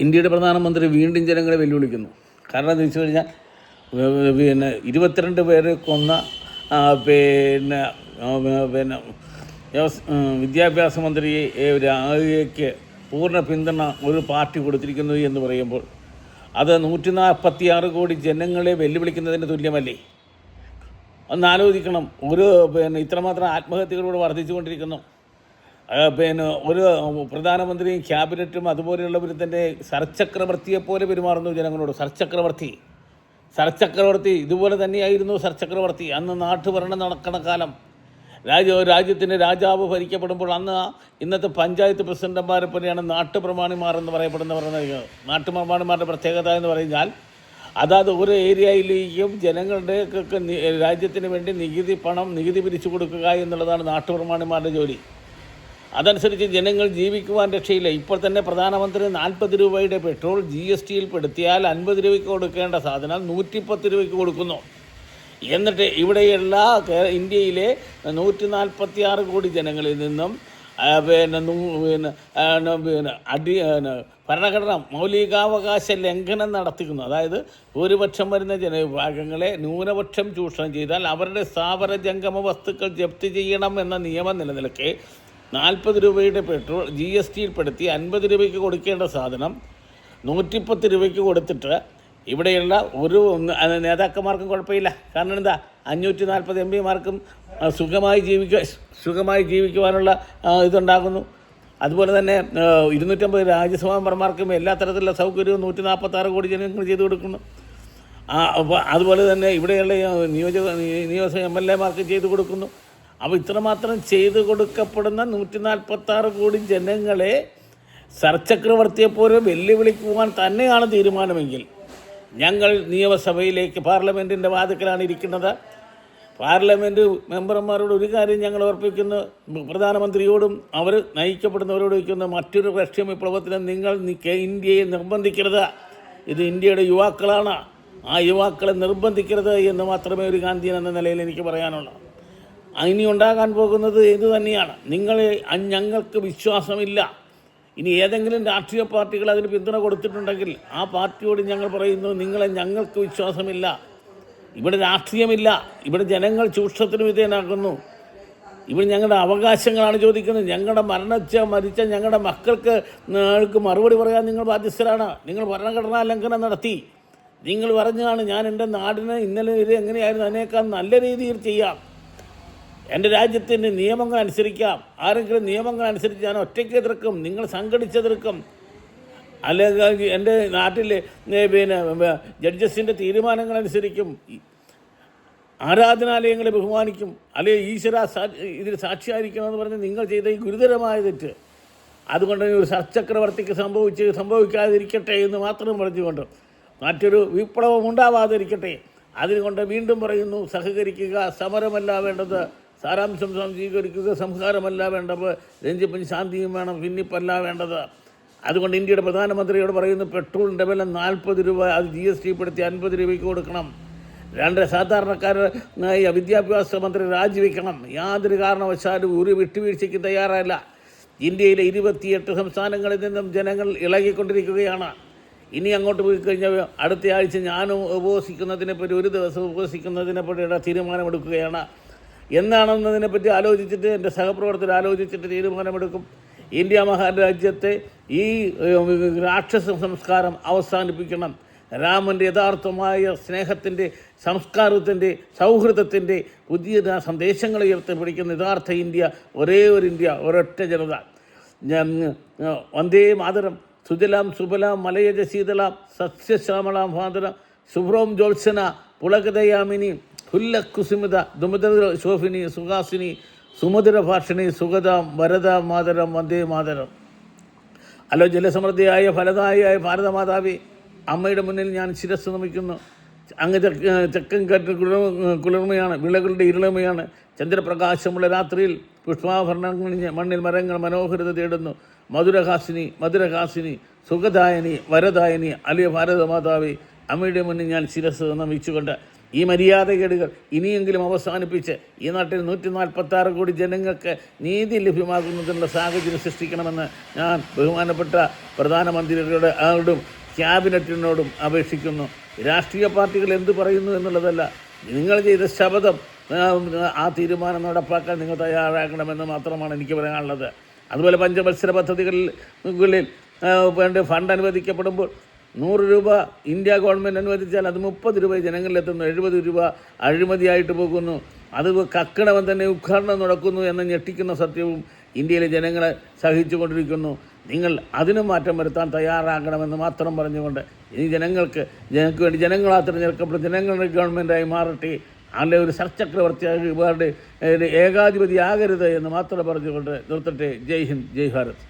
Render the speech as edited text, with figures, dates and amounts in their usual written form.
ഇന്ത്യയുടെ പ്രധാനമന്ത്രി വീണ്ടും ജനങ്ങളെ വെല്ലുവിളിക്കുന്നു. കാരണം എന്താ വെച്ച് കഴിഞ്ഞാൽ 22 പേരെ കൊന്ന പിന്നെ പിന്നെ വിദ്യാഭ്യാസ മന്ത്രിയെ രാജയ്ക്ക് പൂർണ്ണ പിന്തുണ ഒരു പാർട്ടി കൊടുത്തിരിക്കുന്നു എന്ന് പറയുമ്പോൾ അത് 146 കോടി ജനങ്ങളെ വെല്ലുവിളിക്കുന്നതിന് തുല്യമല്ലേ? ഒന്നാലോചിക്കണം. ഇത്രമാത്രം ആത്മഹത്യകളോട് വർദ്ധിച്ചുകൊണ്ടിരിക്കുന്നു. ഒരു പ്രധാനമന്ത്രിയും ക്യാബിനറ്റും അതുപോലെയുള്ളവർ തന്നെ സർചക്രവർത്തിയെപ്പോലെ പെരുമാറുന്നു ജനങ്ങളോട്. സർചക്രവർത്തി ഇതുപോലെ തന്നെയായിരുന്നു. സർചക്രവർത്തി അന്ന് നാട്ടുഭരണം നടക്കണ കാലം രാജ്യത്തിൻ്റെ രാജാവ് ഭരിക്കപ്പെടുമ്പോൾ അന്ന് ഇന്നത്തെ പഞ്ചായത്ത് പ്രസിഡന്റുമാരെ പോലെയാണ് നാട്ടുപ്രമാണിമാർ എന്ന് പറയപ്പെടുന്നവർ. നാട്ടുപ്രമാണിമാരുടെ പ്രത്യേകത എന്ന് പറഞ്ഞാൽ അതാത് ഓരോ ഏരിയയിലേക്കും ജനങ്ങളുടെ രാജ്യത്തിന് വേണ്ടി നികുതി പിരിച്ചു കൊടുക്കുക എന്നുള്ളതാണ് നാട്ടുപ്രമാണിമാരുടെ ജോലി. അതനുസരിച്ച് ജനങ്ങൾ ജീവിക്കുവാൻ രക്ഷയില്ല. ഇപ്പോൾ തന്നെ പ്രധാനമന്ത്രി 40 രൂപയുടെ പെട്രോൾ GSTയിൽ പെടുത്തിയാൽ 50 രൂപയ്ക്ക് കൊടുക്കേണ്ട സാധനം 110 രൂപയ്ക്ക് കൊടുക്കുന്നു. എന്നിട്ട് ഇവിടെയുള്ള ഇന്ത്യയിലെ 146 കോടി ജനങ്ങളിൽ നിന്നും ഭരണഘടന മൗലികാവകാശ ലംഘനം നടത്തിക്കുന്നു. അതായത് ഭൂരിപക്ഷം വരുന്ന ജനവിഭാഗങ്ങളെ ന്യൂനപക്ഷം ചൂഷണം ചെയ്താൽ അവരുടെ സ്ഥാവര ജംഗമ വസ്തുക്കൾ ജപ്തി ചെയ്യണം എന്ന നിയമം നിലനിൽക്കെ 40 രൂപയുടെ പെട്രോൾ GSTയിൽ പെടുത്തി 50 രൂപയ്ക്ക് കൊടുക്കേണ്ട സാധനം 110 രൂപയ്ക്ക് കൊടുത്തിട്ട് ഇവിടെയുള്ള ഒരു നേതാക്കന്മാർക്കും കുഴപ്പമില്ല. കാരണം എന്താ, 540 MPമാർക്കും സുഖമായി ജീവിക്കുവാനുള്ള ഇതുണ്ടാകുന്നു. അതുപോലെ തന്നെ 250 രാജ്യസഭാ മെമ്പർമാർക്കും എല്ലാ തരത്തിലുള്ള സൗകര്യവും 146 കോടി ജനങ്ങൾ ചെയ്തു കൊടുക്കുന്നു. അതുപോലെ തന്നെ ഇവിടെയുള്ള നിയോജക MLAമാർക്ക് ചെയ്തു കൊടുക്കുന്നു. അപ്പോൾ ഇത്രമാത്രം ചെയ്തു കൊടുക്കപ്പെടുന്ന 146 കോടി ജനങ്ങളെ സർചക്രവർത്തിയെപ്പോലെ വെല്ലുവിളിക്കുവാൻ തന്നെയാണ് തീരുമാനമെങ്കിൽ ഞങ്ങൾ നിയമസഭയിലേക്ക് പാർലമെൻറ്റിൻ്റെ വാതിക്കലാണ് ഇരിക്കുന്നത്. പാർലമെൻറ്റ് മെമ്പർമാരോട് ഒരു കാര്യം ഞങ്ങൾ ഓർപ്പിക്കുന്നു, പ്രധാനമന്ത്രിയോടും അവർ നയിക്കപ്പെടുന്നവരോട് വയ്ക്കുന്ന മറ്റൊരു രാഷ്ട്രീയ വിപ്ലവത്തിന് നിങ്ങൾ ഇന്ത്യയെ നിർബന്ധിക്കരുത്. ഇത് ഇന്ത്യയുടെ യുവാക്കളാണ്. ആ യുവാക്കളെ നിർബന്ധിക്കരുത് എന്ന് മാത്രമേ ഒരു ഗാന്ധിയൻ എന്ന നിലയിൽ എനിക്ക് പറയാനുള്ളൂ. ഇനി ഉണ്ടാകാൻ പോകുന്നത് ഇത് തന്നെയാണ്. ഞങ്ങൾക്ക് വിശ്വാസമില്ല. ഇനി ഏതെങ്കിലും രാഷ്ട്രീയ പാർട്ടികൾ അതിന് പിന്തുണ കൊടുത്തിട്ടുണ്ടെങ്കിൽ ആ പാർട്ടിയോട് ഞങ്ങൾ പറയുന്നു, ഞങ്ങൾക്ക് വിശ്വാസമില്ല. ഇവിടെ രാഷ്ട്രീയമില്ല. ഇവിടെ ജനങ്ങൾ ചൂഷണത്തിന് വിധേയനാക്കുന്നു. ഇവിടെ ഞങ്ങളുടെ അവകാശങ്ങളാണ് ചോദിക്കുന്നത്. ഞങ്ങളുടെ മരിച്ച ഞങ്ങളുടെ മക്കൾക്ക് മറുപടി പറയാൻ നിങ്ങൾ ബാധ്യസ്ഥരാണ്. നിങ്ങൾ ഭരണഘടനാ ലംഘനം നടത്തി. നിങ്ങൾ പറഞ്ഞാണ് ഞാൻ എൻ്റെ നാടിന് ഇന്നലെ ഇത് എങ്ങനെയായിരുന്നു അതിനേക്കാൾ നല്ല രീതിയിൽ ചെയ്യാം, എൻ്റെ രാജ്യത്തിൻ്റെ നിയമങ്ങൾ അനുസരിക്കാം. ആരെങ്കിലും നിയമങ്ങൾ അനുസരിച്ച് ഞാൻ ഒറ്റയ്ക്ക് എതിർക്കും, നിങ്ങൾ സംഘടിച്ചെതിർക്കും. അല്ലെങ്കിൽ എൻ്റെ നാട്ടിലെ ജഡ്ജസിൻ്റെ തീരുമാനങ്ങൾ അനുസരിക്കും, ആരാധനാലയങ്ങളെ ബഹുമാനിക്കും, അല്ലെങ്കിൽ ഇതിൽ സാക്ഷിയായിരിക്കണമെന്ന് പറഞ്ഞ് നിങ്ങൾ ചെയ്ത ഈ ഗുരുതരമായ തെറ്റ് അതുകൊണ്ട് ഒരു സർചക്രവർത്തിക്ക് സംഭവിക്കാതിരിക്കട്ടെ എന്ന് മാത്രം പറഞ്ഞുകൊണ്ട് മറ്റൊരു വിപ്ലവം ഉണ്ടാവാതിരിക്കട്ടെ. അതുകൊണ്ട് വീണ്ടും പറയുന്നു, സഹകരിക്കുക, സമരമല്ല വേണ്ടത്, സാരാംശം സ്വീകരിക്കുക, സംഹാരമല്ല വേണ്ടത്, രഞ്ജിപ്പും ശാന്തിയും വേണം, ഭിന്നിപ്പല്ല വേണ്ടത്. അതുകൊണ്ട് ഇന്ത്യയുടെ പ്രധാനമന്ത്രിയോട് പറയുന്നു, പെട്രോളിൻ്റെ വില 40 രൂപ അത് GST പെടുത്തി 50 രൂപയ്ക്ക് കൊടുക്കണം. സാധാരണക്കാരായ വിദ്യാഭ്യാസ മന്ത്രി രാജിവെക്കണം. യാതൊരു കാരണവശാലും ഒരു വിട്ടുവീഴ്ചയ്ക്ക് തയ്യാറല്ല. ഇന്ത്യയിലെ 28 സംസ്ഥാനങ്ങളിൽ നിന്നും ജനങ്ങൾ ഇളകിക്കൊണ്ടിരിക്കുകയാണ്. ഇനി അങ്ങോട്ട് പോയി കഴിഞ്ഞാൽ അടുത്ത ആഴ്ച ഞാനും ഉപവസിക്കുന്നതിനെപ്പറ്റി, ഒരു ദിവസം ഉപവസിക്കുന്നതിനെപ്പറ്റിയുള്ള തീരുമാനമെടുക്കുകയാണ്. എന്നാണെന്നതിനെപ്പറ്റി ആലോചിച്ചിട്ട് എൻ്റെ സഹപ്രവർത്തകർ ആലോചിച്ചിട്ട് തീരുമാനമെടുക്കും. ഇന്ത്യ മഹാരാജ്യത്തെ ഈ രാക്ഷസ സംസ്കാരം അവസാനിപ്പിക്കണം. രാമൻ്റെ യഥാർത്ഥമായ സ്നേഹത്തിൻ്റെ, സംസ്കാരത്തിൻ്റെ, സൗഹൃദത്തിൻ്റെ പുതിയ സന്ദേശങ്ങൾ ഉയർത്തിപ്പിടിക്കുന്ന യഥാർത്ഥ ഇന്ത്യ, ഒരേ ഒരു ഇന്ത്യ, ഒരൊറ്റ ജനത. വന്ദേ മാതരം. സുജലാം സുബലാം മലയജ ശീതളാം സസ്യശ്യാമളാം ഭാതരം ശുഭ്രോം ജ്യോത്സന പുളകതയാമിനി ഫുല്ലക്കുസുമിത ദുമിത ശോഭിനി സുഹാസിനി സുമധുര ഭാഷിണി സുഗതാം വരദാം മാതരം വന്ദേ മാതരം. അല്ലോ ജലസമൃദ്ധിയായ ഫലദായിയായ ഭാരതമാതാവി, അമ്മയുടെ മുന്നിൽ ഞാൻ ശിരസ് നമിക്കുന്നു. അങ്ങ് തെക്കൻ കാറ്റ് കുളിർമയാണ്, വിളകളുടെ ഇരുളമയാണ്. ചന്ദ്രപ്രകാശമുള്ള രാത്രിയിൽ പുഷ്പാഭരണങ്ങൾ മണ്ണിൽ മരങ്ങൾ മനോഹരത തേടുന്നു. മധുരഹാസിനി സുഖദായനി വരദായനി അലിയ ഭാരതമാതാവി, അമ്മയുടെ മുന്നിൽ ഞാൻ ശിരസ് നമിച്ചുകൊണ്ട് ഈ മര്യാദകേടുകൾ ഇനിയെങ്കിലും അവസാനിപ്പിച്ച് ഈ നാട്ടിൽ 146 കോടി ജനങ്ങൾക്ക് നീതി ലഭ്യമാക്കുന്നതിനുള്ള സാഹചര്യം സൃഷ്ടിക്കണമെന്ന് ഞാൻ ബഹുമാനപ്പെട്ട പ്രധാനമന്ത്രിയുടെ ആരോടും ക്യാബിനറ്റിനോടും അപേക്ഷിക്കുന്നു. രാഷ്ട്രീയ പാർട്ടികൾ എന്ത് പറയുന്നു എന്നുള്ളതല്ല, നിങ്ങൾ ചെയ്ത ശപഥം ആ തീരുമാനം നടപ്പാക്കാൻ നിങ്ങൾ തയ്യാറാക്കണമെന്ന് മാത്രമാണ് എനിക്ക് പറയാനുള്ളത്. അതുപോലെ പഞ്ചവത്സര പദ്ധതികളിൽ വേണ്ട ഫണ്ട് അനുവദിക്കപ്പെടുമ്പോൾ 100 രൂപ ഇന്ത്യ ഗവൺമെൻറ് അനുവദിച്ചാൽ അത് 30 രൂപ ജനങ്ങളിലെത്തുന്നു, 70 രൂപ അഴിമതിയായിട്ട് പോകുന്നു. അത് കക്കണവൻ തന്നെ ഉദ്ഘാടനം നടക്കുന്നു എന്ന ഞെട്ടിക്കുന്ന സത്യവും ഇന്ത്യയിലെ ജനങ്ങളെ സഹിച്ചുകൊണ്ടിരിക്കുന്നു. നിങ്ങൾ അതിന് മാറ്റം വരുത്താൻ തയ്യാറാകണമെന്ന് മാത്രം പറഞ്ഞുകൊണ്ട് ഈ ജനങ്ങൾക്ക് വേണ്ടി ജനങ്ങളാ തിരഞ്ഞെടുക്കപ്പെടും ജനങ്ങളുടെ ഗവൺമെൻറ്റായി മാറട്ടെ, അല്ലെ ഒരു സർച്ചക്രവർത്തിയായി ഇവരുടെ ഏകാധിപതി ആകരുത് എന്ന് മാത്രം പറഞ്ഞുകൊണ്ട് നിർത്തട്ടെ. ജയ് ഹിന്ദ്, ജയ് ഭാരത്.